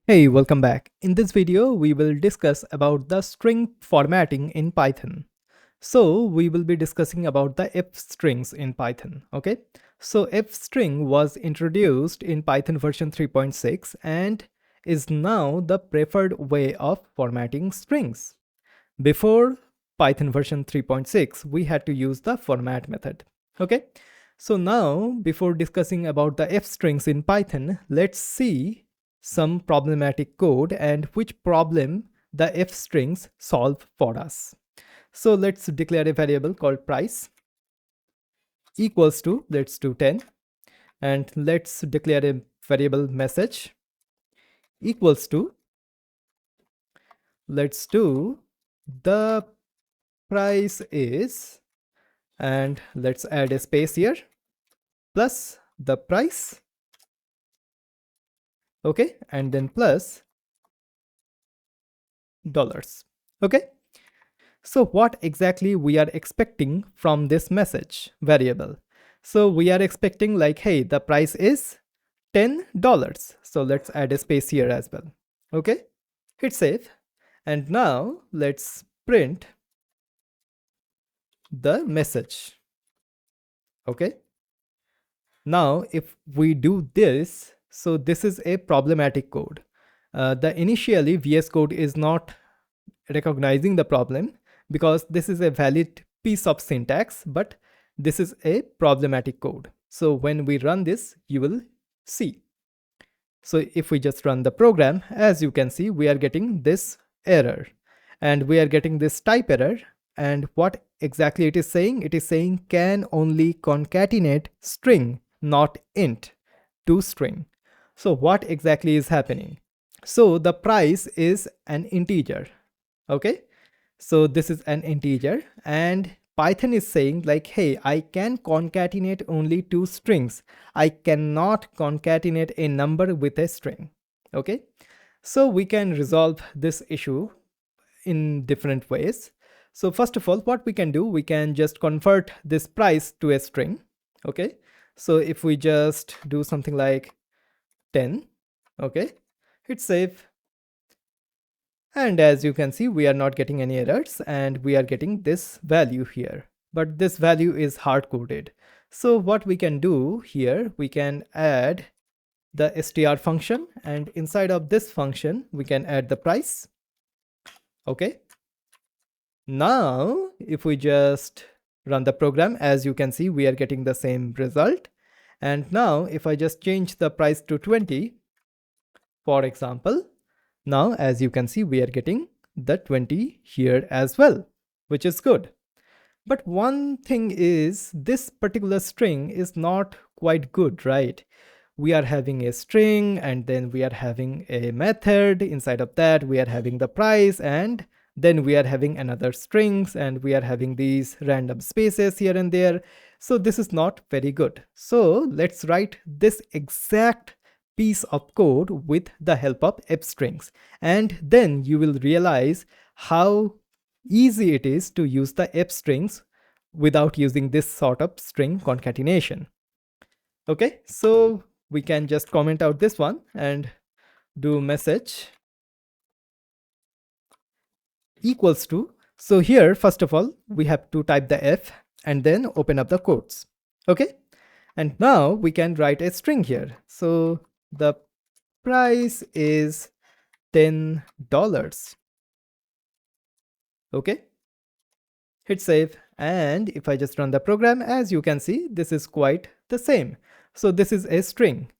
Hey, welcome back. In this video, we will discuss about the string formatting in Python. So we will be discussing about the if strings in Python. Okay. So if string was introduced in Python version 3.6 and is now the preferred way of formatting strings. Before Python version 3.6, we had to use the format method. Okay. So now, before discussing about the if strings in Python, let's see some problematic code and which problem the if strings solve for us. So let's declare a variable called price equals to, let's do 10, and let's declare a variable message equals to, let's do the price is, and let's add a space here, plus the price, okay, and then plus dollars. Okay. So what exactly we are expecting from this message variable? So we are expecting like, hey, the price is $10. So let's add a space here as well. Okay, hit save. And now let's print the message. Okay. Now, if we do this, so this is a problematic code. The initially VS Code is not recognizing the problem because this is a valid piece of syntax, but this is a problematic code. So when we run this, you will see. So if we just run the program, as you can see, we are getting this error and we are getting this type error. And what exactly it is saying? It is saying can only concatenate string, not int, to string. So what exactly is happening? So the price is an integer. Okay, so this is an integer and Python is saying like, hey, I can concatenate only two strings. I cannot concatenate a number with a string. Okay, so we can resolve this issue in different ways. So first of all, what we can do, we can just convert this price to a string. Okay, so if we just do something like 10, okay, hit save. And as you can see, we are not getting any errors and we are getting this value here. But this value is hard coded. So what we can do here, we can add the str function, and inside of this function, we can add the price. Okay. Now, if we just run the program, as you can see, we are getting the same result. And now if I just change the price to 20, for example, now, as you can see, we are getting the 20 here as well, which is good. But one thing is this particular string is not quite good, right? We are having a string and then we are having a method. Inside of that, we are having the price and then we are having another strings and we are having these random spaces here and there. So this is not very good. So let's write this exact piece of code with the help of if strings. And then you will realize how easy it is to use the if strings without using this sort of string concatenation. Okay, so we can just comment out this one and do message equals to. So here, first of all, we have to type the F and then open up the quotes. Okay, and now we can write a string here. So the price is $10. Okay, hit save. And if I just run the program, as you can see, this is quite the same. So this is a string.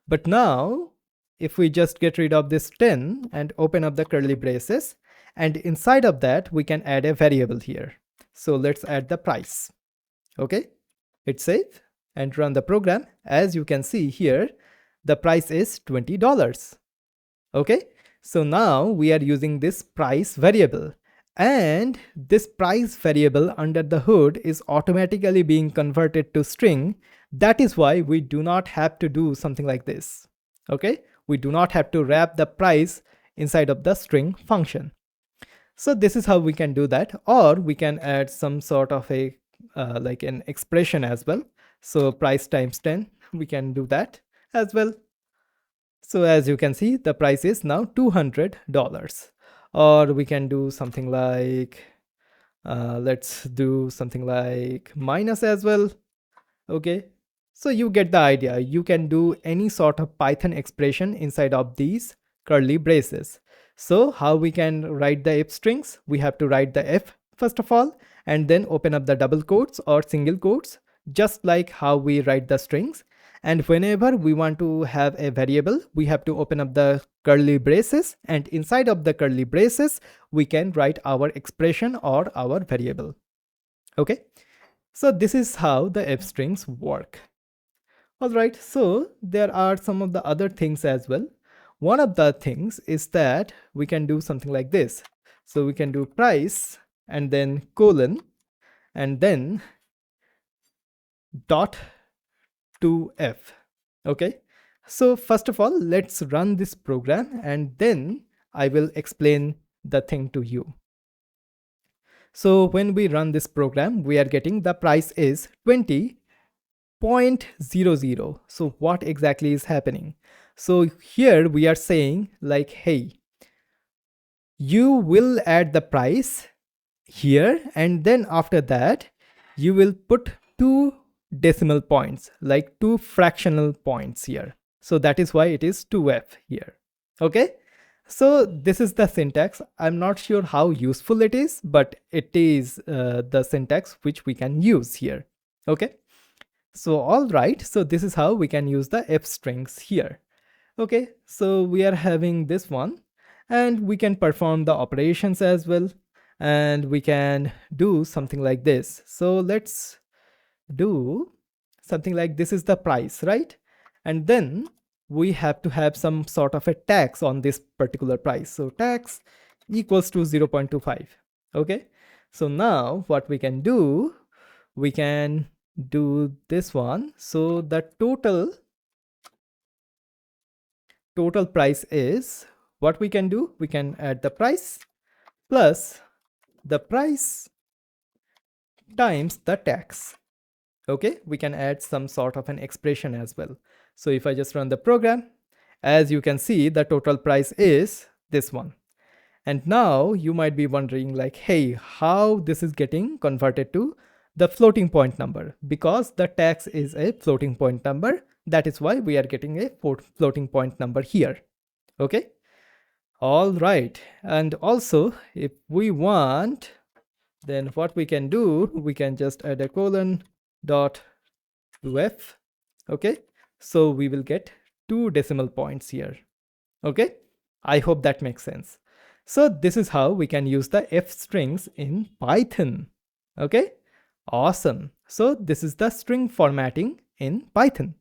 But now, if we just get rid of this 10 and open up the curly braces, and inside of that, we can add a variable here. So let's add the price. Okay, hit save and run the program. As you can see here, the price is $20. Okay, so now we are using this price variable. And this price variable under the hood is automatically being converted to string. That is why we do not have to do something like this. Okay, we do not have to wrap the price inside of the string function. So this is how we can do that, or we can add some sort of a like an expression as well. So price times 10, we can do that as well. So as you can see, the price is now $200. Or we can do something like, let's do something like minus as well. Okay, so you get the idea. You can do any sort of Python expression inside of these curly braces. So how we can write the if strings? We have to write the if first of all, and then open up the double quotes or single quotes, just like how we write the strings. And whenever we want to have a variable, we have to open up the curly braces, and inside of the curly braces, we can write our expression or our variable. Okay, so this is how the if strings work. All right, so there are some of the other things as well. One of the things is that we can do something like this. So we can do price and then colon and then dot to f. Okay, so first of all, let's run this program and then I will explain the thing to you. So when we run this program, we are getting the price is 20.00. So what exactly is happening? So here we are saying like, hey, you will add the price here, and then after that you will put two decimal points, like two fractional points here. So that is why it is 2f here. Okay, so this is the syntax. I'm not sure how useful it is, but it is the syntax which we can use here. Okay, so all right, so this is how we can use the if strings here. Okay, so we are having this one, and we can perform the operations as well, and we can do something like this. So let's do something like, this is the price, right? And then we have to have some sort of a tax on this particular price. So tax equals to 0.25. Okay, so now what we can do, we can do this one. So the total price is, what we can do, we can add the price plus the price times the tax. Okay, we can add some sort of an expression as well. So if I just run the program, as you can see, the total price is this one. And now you might be wondering like, hey, how this is getting converted to the floating point number? Because the tax is a floating point number. That is why we are getting a floating point number here. Okay, all right. And also, if we want, then what we can do, we can just add a colon dot to f. Okay, so we will get two decimal points here. Okay, I hope that makes sense. So this is how we can use the if strings in Python. Okay, awesome. So this is the string formatting in Python.